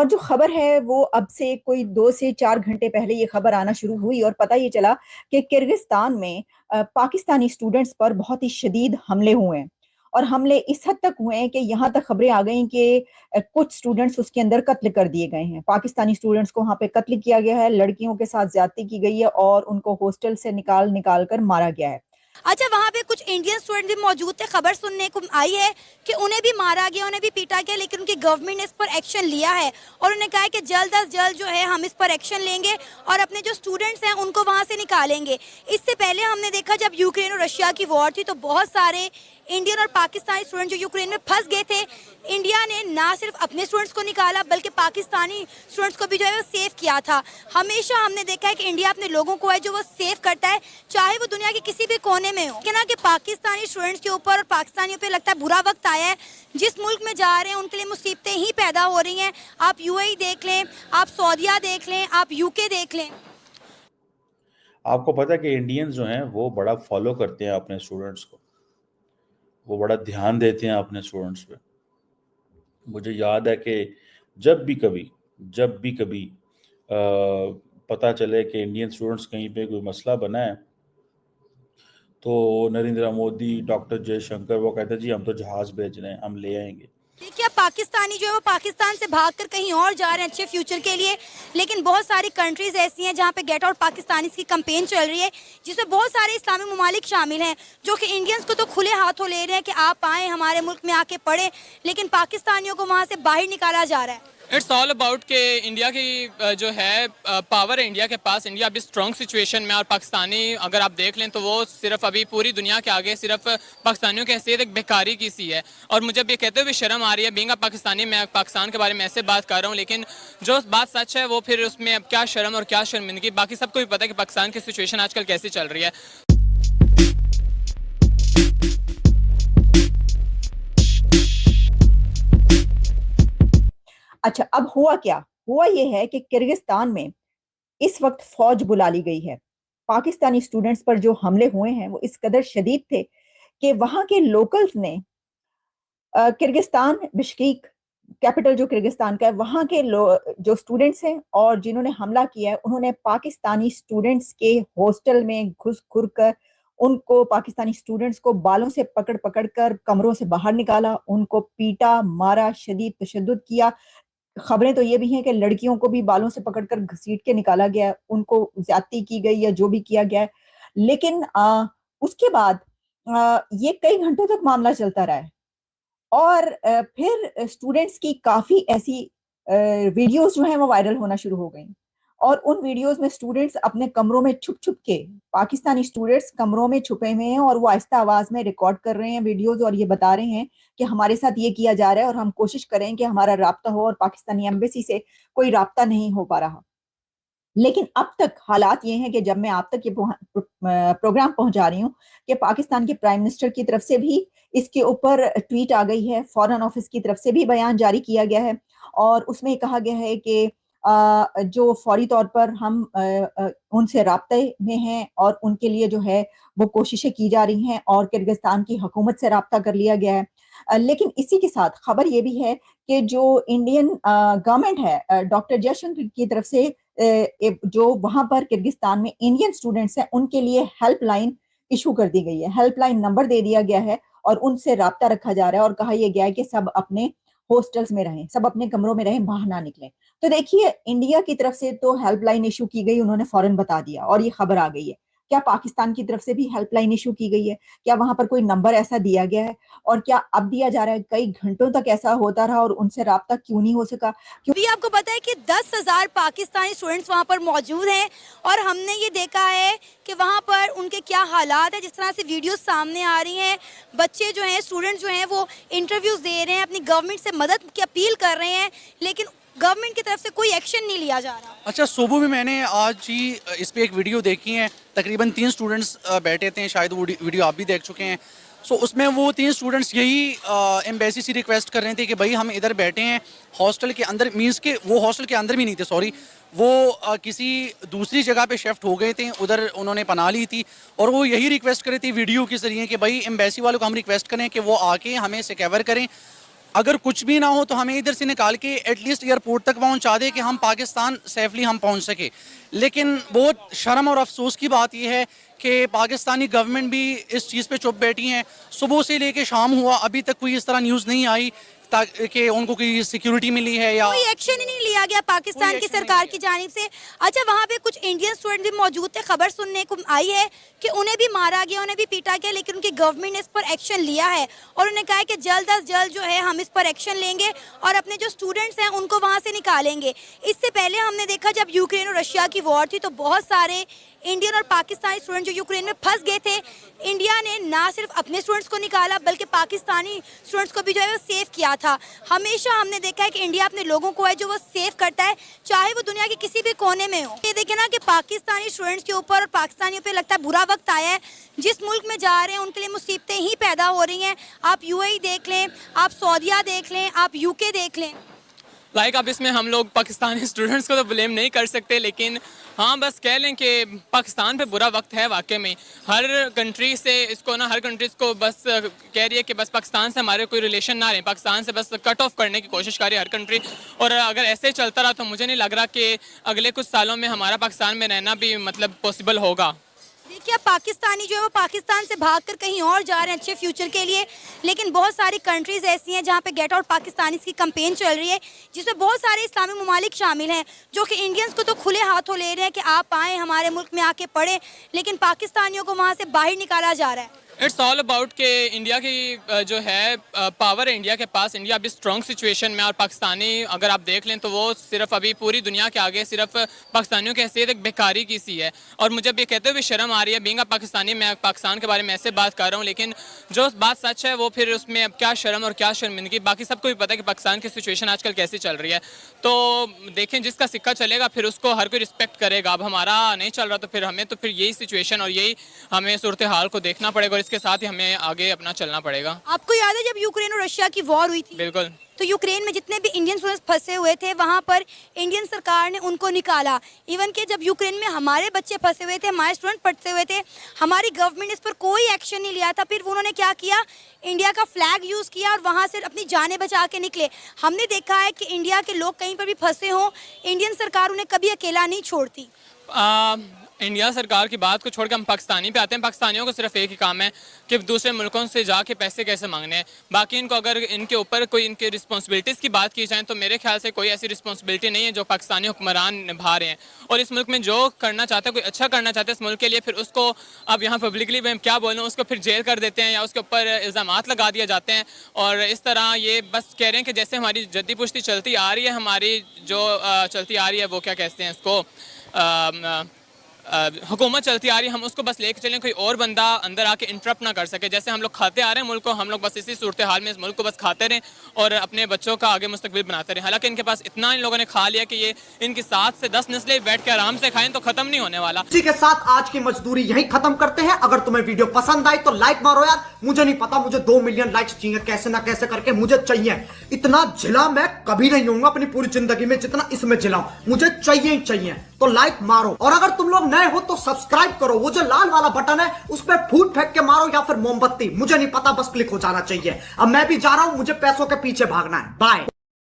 और जो खबर है वो अब से कोई 2 से 4 घंटे पहले ये खबर आना शुरू हुई और पता ये चला कि किर्गिस्तान में पाकिस्तानी स्टूडेंट्स पर बहुत ही शदीद हमले हुए हैं। और हमले इस हद तक हुए हैं कि यहाँ तक खबरें आ गई कि कुछ स्टूडेंट्स उसके अंदर कत्ल कर दिए गए हैं। पाकिस्तानी स्टूडेंट्स को वहां पे कत्ल किया गया है, लड़कियों के साथ ज्यादती की गई है और उनको हॉस्टल से निकाल निकाल कर मारा गया है। अच्छा, वहाँ पे कुछ इंडियन स्टूडेंट भी मौजूद थे। खबर सुनने को आई है कि उन्हें भी मारा गया, उन्हें भी पीटा गया, लेकिन उनकी गवर्नमेंट ने इस पर एक्शन लिया है और उन्हें कहा है कि जल्द अज जल्द जो है हम इस पर एक्शन लेंगे और अपने जो स्टूडेंट्स हैं उनको वहाँ से निकालेंगे। इससे पहले हमने देखा जब यूक्रेन और रशिया की वॉर थी तो बहुत सारे इंडियन और पाकिस्तानी स्टूडेंट जो यूक्रेन में फंस गए थे, इंडिया ने ना सिर्फ अपने स्टूडेंट्स को निकाला बल्कि पाकिस्तानी स्टूडेंट्स को भी जो है वो सेव किया था। हमेशा हमने देखा है कि इंडिया अपने लोगों को है जो वो सेव करता है, चाहे वो दुनिया के किसी भी कोने में हो। कि पाकिस्तानी स्टूडेंट्स के ऊपर और पाकिस्तानियों पे लगता है बुरा वक्त आया है। जिस मुल्क में जा रहे हैं उनके लिए मुसीबतें ही पैदा हो रही हैं। आप यूएई देख लें, आप सऊदीया देख लें, आप यूके देख लें। आपको पता है कि इंडियंस जो हैं वो बड़ा फॉलो करते हैं अपने स्टूडेंट्स को, वो बड़ा ध्यान देते हैं अपने स्टूडेंट्स पे। मुझे याद है कि जब भी कभी पता चले कि इंडियन स्टूडेंट्स कहीं पे कोई मसला बना है तो नरेंद्र मोदी, डॉक्टर जयशंकर वो कहते हैं जी हम तो जहाज भेज रहे हैं, हम ले आएंगे। देखिए, अब पाकिस्तानी जो है वो पाकिस्तान से भागकर कहीं और जा रहे हैं अच्छे फ्यूचर के लिए, लेकिन बहुत सारी कंट्रीज ऐसी हैं जहाँ पे गेट आउट पाकिस्तानी की कैंपेन चल रही है, जिसमें बहुत सारे इस्लामी ममालिक शामिल हैं जो कि इंडियंस को तो खुले हाथों ले रहे हैं कि आप आए हमारे मुल्क में आके पढ़े, लेकिन पाकिस्तानियों को वहाँ से बाहर निकाला जा रहा है। इट्स ऑल अबाउट के इंडिया की जो है पावर है इंडिया के पास। इंडिया अभी स्ट्रॉन्ग सिचुएशन में, और पाकिस्तानी अगर आप देख लें तो वो सिर्फ अभी पूरी दुनिया के आगे सिर्फ पाकिस्तानियों की हैसियत एक बेकारी की सी है। और मुझे भी कहते हुए शर्म आ रही है बीइंग अ पाकिस्तानी, मैं पाकिस्तान के बारे में ऐसे बात कर रहा हूँ, लेकिन जो बात सच है वो फिर उसमें अब क्या शर्म और क्या शर्मिंदगी। बाकी सबको भी पता है कि पाकिस्तान की सिचुएशन आजकल कैसी चल रही है। अच्छा, अब हुआ क्या? हुआ ये है कि किर्गिस्तान में इस वक्त फौज बुला ली गई है। पाकिस्तानी स्टूडेंट्स पर जो हमले हुए हैं वो इस कदर शदीद थे कि वहां के लोकल्स ने किर्गिस्तान, बिश्केक कैपिटल जो किर्गिस्तान का है, वहां के जो स्टूडेंट्स हैं और जिन्होंने हमला किया है, उन्होंने पाकिस्तानी स्टूडेंट्स के हॉस्टल में घुस घुर कर उनको, पाकिस्तानी स्टूडेंट्स को बालों से पकड़ पकड़ कर कमरों से बाहर निकाला, उनको पीटा, मारा, शदीद तशद्दुद किया। खबरें तो ये भी हैं कि लड़कियों को भी बालों से पकड़कर घसीट के निकाला गया है, उनको ज्यादती की गई या जो भी किया गया है। लेकिन उसके बाद ये कई घंटों तक मामला चलता रहा है और फिर स्टूडेंट्स की काफी ऐसी वीडियोस जो हैं वो वायरल होना शुरू हो गई और उन वीडियोस में स्टूडेंट्स अपने कमरों में छुप छुप के, पाकिस्तानी स्टूडेंट्स कमरों में छुपे हुए हैं और वो आहिस्ता आवाज में रिकॉर्ड कर रहे हैं वीडियोस और ये बता रहे हैं कि हमारे साथ ये किया जा रहा है और हम कोशिश करें कि हमारा राब्ता हो, और पाकिस्तानी एम्बेसी से कोई राब्ता नहीं हो पा रहा। लेकिन अब तक हालात ये हैं कि जब मैं आप तक ये प्रोग्राम पहुंचा रही हूँ कि पाकिस्तान के प्राइम मिनिस्टर की तरफ से भी इसके ऊपर ट्वीट आ गई है, फॉरेन ऑफिस की तरफ से भी बयान जारी किया गया है और उसमें कहा गया है कि जो फौरी तौर पर हम उनसे राब्ते में हैं और उनके लिए जो है वो कोशिशें की जा रही हैं और किर्गिस्तान की हुकूमत से राब्ता कर लिया गया है। लेकिन इसी के साथ खबर ये भी है कि जो इंडियन गवर्नमेंट है, डॉक्टर जयशंकर की तरफ से जो वहां पर किर्गिस्तान में इंडियन स्टूडेंट्स हैं उनके लिए हेल्पलाइन इशू कर दी गई है, हेल्पलाइन नंबर दे दिया गया है और उनसे राब्ता रखा जा रहा है और कहा यह गया है कि सब अपने हॉस्टल्स में रहें, सब अपने कमरों में रहें, बाहर ना निकलें। तो देखिए, इंडिया की तरफ से तो हेल्पलाइन इशू की गई, उन्होंने फौरन बता दिया और ये खबर आ गई है। क्या पाकिस्तान की तरफ से भी हेल्पलाइन इशू की गई है? क्या वहां पर कोई नंबर ऐसा दिया गया है और क्या अब दिया जा रहा है? कई घंटों तक ऐसा होता रहा और उनसे राब्ता क्यों नहीं हो सका? भी आपको पता है कि 10,000 पाकिस्तानी स्टूडेंट्स वहाँ पर मौजूद हैं और हमने ये देखा है कि वहाँ पर उनके क्या हालात है। जिस तरह से वीडियोस सामने आ रही हैं, बच्चे जो हैं, स्टूडेंट्स जो हैं वो इंटरव्यूज दे रहे हैं, अपनी गवर्नमेंट से मदद की अपील कर रहे हैं, लेकिन गवर्नमेंट की तरफ से कोई एक्शन नहीं लिया जा रहा। अच्छा, सुबह में मैंने आज ही इस पे एक वीडियो देखी है, तकरीबन 3 स्टूडेंट्स बैठे थे, शायद वो वीडियो आप भी देख चुके हैं। सो उसमें वो 3 स्टूडेंट्स यही एम्बेसी से रिक्वेस्ट कर रहे थे कि भाई हम इधर बैठे हैं हॉस्टल के अंदर, मींस के वो हॉस्टल के अंदर भी नहीं थे, सॉरी, वो किसी दूसरी जगह पे शिफ्ट हो गए थे, उधर उन्होंने पनाह ली थी और वो यही रिक्वेस्ट कर रहे थे वीडियो के ज़रिए कि भाई एम्बेसी वालों को हम रिक्वेस्ट करें कि वो आके हमें सिक्योर करें अगर कुछ भी ना हो तो हमें इधर से निकाल के एटलीस्ट एयरपोर्ट तक पहुंचा दे कि हम पाकिस्तान सेफली हम पहुंच सके। लेकिन बहुत शर्म और अफसोस की बात यह है कि पाकिस्तानी गवर्नमेंट भी इस चीज़ पे चुप बैठी हैं। सुबह से लेके शाम हुआ अभी तक कोई इस तरह न्यूज़ नहीं आई कि उनको कोई सिक्योरिटी मिली है या कोई एक्शन ही नहीं लिया गया पाकिस्तान की सरकार की जानिब से। अच्छा, वहाँ पे कुछ इंडियन स्टूडेंट भी मौजूद थे, खबर सुनने को आई है कि उन्हें भी मारा गया, उन्हें भी पीटा गया, लेकिन उनकी गवर्नमेंट ने इस पर एक्शन लिया है और उन्हें कहा है कि जल्द अज जल्द जो है हम इस पर एक्शन लेंगे और अपने जो स्टूडेंट्स हैं उनको वहाँ से निकालेंगे। इससे पहले हमने देखा जब यूक्रेन और रशिया की वॉर थी तो बहुत सारे इंडियन और पाकिस्तानी स्टूडेंट जो यूक्रेन में फंस गए थे, इंडिया ने ना सिर्फ अपने स्टूडेंट्स को निकाला बल्कि पाकिस्तानी स्टूडेंट्स को भी जो है वो सेव किया था। हमेशा हमने देखा है कि इंडिया अपने लोगों को है जो वो सेव करता है, चाहे वो दुनिया के किसी भी कोने में हो। ये देखें ना कि पाकिस्तानी स्टूडेंट्स के ऊपर और पाकिस्तानियों पे लगता है बुरा वक्त आया है। जिस मुल्क में जा रहे हैं उनके लिए मुसीबतें ही पैदा हो रही हैं। आप यूएई देख लें, आप सऊदीया देख लें, आप यूके देख लें। अब इसमें हम लोग पाकिस्तानी स्टूडेंट्स को तो ब्लेम नहीं कर सकते, लेकिन हाँ बस कह लें कि पाकिस्तान पे बुरा वक्त है वाकई में। हर कंट्री से इसको ना, हर कंट्रीज़ को बस कह रही है कि बस पाकिस्तान से हमारे कोई रिलेशन ना रहे, पाकिस्तान से बस कट ऑफ करने की कोशिश कर रही है हर कंट्री। और अगर ऐसे चलता रहा तो मुझे नहीं लग रहा कि अगले कुछ सालों में हमारा पाकिस्तान में रहना भी मतलब पॉसिबल होगा। देखिए, पाकिस्तानी जो है वो पाकिस्तान से भागकर कहीं और जा रहे हैं अच्छे फ्यूचर के लिए, लेकिन बहुत सारी कंट्रीज़ ऐसी हैं जहाँ पे गेट आउट पाकिस्तानी की कैंपेन चल रही है, जिसमें बहुत सारे इस्लामी ममालिक शामिल हैं जो कि इंडियंस को तो खुले हाथों ले रहे हैं कि आप आएँ हमारे मुल्क में आके पढ़ें, लेकिन पाकिस्तानियों को वहाँ से बाहर निकाला जा रहा है। इट्स ऑल अबाउट कि इंडिया की जो है पावर है इंडिया के पास, इंडिया अभी स्ट्रॉन्ग सिचुएशन में, और पाकिस्तानी अगर आप देख लें तो वो सिर्फ अभी पूरी दुनिया के आगे सिर्फ पाकिस्तानियों की हैसियत एक बेकारी की सी है। और मुझे ये कहते हुए शर्म आ रही है, बीइंग अ पाकिस्तानी, मैं पाकिस्तान के बारे में ऐसे बात कर रहा हूँ, लेकिन जो बात सच है वो फिर उसमें अब क्या शर्म और क्या शर्मिंदगी। बाकी सबको भी पता है कि पाकिस्तान की सिचुएशन आजकल कैसी चल रही है। तो देखें, जिसका सिक्का चलेगा फिर उसको हर कोई रिस्पेक्ट करेगा। अब हमारा नहीं चल रहा तो फिर हमें तो फिर यही सिचुएशन और यही हमें सूरत हाल को देखना पड़ेगा और इसके साथ ही हमें आगे अपना चलना पड़ेगा। आपको याद है जब यूक्रेन और रशिया की वॉर हुई थी? बिल्कुल। तो यूक्रेन में जितने भी इंडियन स्टूडेंट्स फंसे हुए थे वहाँ पर इंडियन सरकार ने उनको निकाला। इवन कि जब यूक्रेन में हमारे बच्चे फंसे हुए थे, हमारे स्टूडेंट फंसे हुए थे, हमारी गवर्नमेंट इस पर कोई एक्शन नहीं लिया था। फिर उन्होंने क्या किया, इंडिया का फ्लैग यूज़ किया और वहाँ से अपनी जानें बचा के निकले। हमने देखा है कि इंडिया के लोग कहीं पर भी फंसे हों, इंडियन सरकार उन्हें कभी अकेला नहीं छोड़ती। इंडिया सरकार की बात को छोड़कर हम पाकिस्तानी पे आते हैं। पाकिस्तानियों को सिर्फ एक ही काम है कि दूसरे मुल्कों से जाके पैसे कैसे मांगने हैं। बाकी इनको अगर इनके ऊपर कोई इनके रिस्पॉन्सिबिलिटीज़ की बात की जाए तो मेरे ख्याल से कोई ऐसी रिस्पॉन्सिबिलिटी नहीं है जो पाकिस्तानी हुक्मरान निभा रहे हैं। और इस मुल्क में जो करना चाहता है, कोई अच्छा करना चाहता है इस मुल्क के लिए, फिर उसको अब यहाँ पब्लिकली मैं क्या बोलूँ, उसको फिर जेल कर देते हैं या उसके ऊपर इल्ज़ामात लगा दिए जाते हैं। और इस तरह ये बस कह रहे हैं कि जैसे हमारी जद्दी पुश्ती चलती आ रही है, हमारी जो चलती आ रही है वो क्या कहते हैं इसको, हुकूमत चलती आ रही है, हम उसको बस लेके चलें, कोई और बंदा अंदर आके इंटरप्ट ना कर सके। जैसे हम लोग खाते आ रहे हैं मुल्क को, हम लोग बस इसी सूरत हाल में इस मुल्क को बस खाते रहें और अपने बच्चों का आगे मुस्तकबिल बनाते रहें। हालांकि इनके पास इतना इन लोगों ने खा लिया कि ये इनकी 7 से 10 नस्लें बैठ के आराम से खाएं तो खत्म नहीं होने वाला। इसी के साथ आज की मजदूरी यही खत्म करते हैं। अगर तुम्हें वीडियो पसंद आई तो लाइक मारो यार। मुझे नहीं पता, मुझे 2 मिलियन लाइक्स चाहिए, कैसे ना कैसे करके मुझे चाहिए। इतना जिला मैं कभी नहीं होऊंगा अपनी पूरी जिंदगी में जितना इसमें जिलाऊं, मुझे चाहिए ही चाहिए। तो लाइक मारो, और अगर तुम लोग नए हो तो सब्सक्राइब करो। वो जो लाल वाला बटन है उस पर फूट फेंक के मारो या फिर मोमबत्ती, मुझे नहीं पता, बस क्लिक हो जाना चाहिए। अब मैं भी जा रहा हूं, मुझे पैसों के पीछे भागना है। बाय।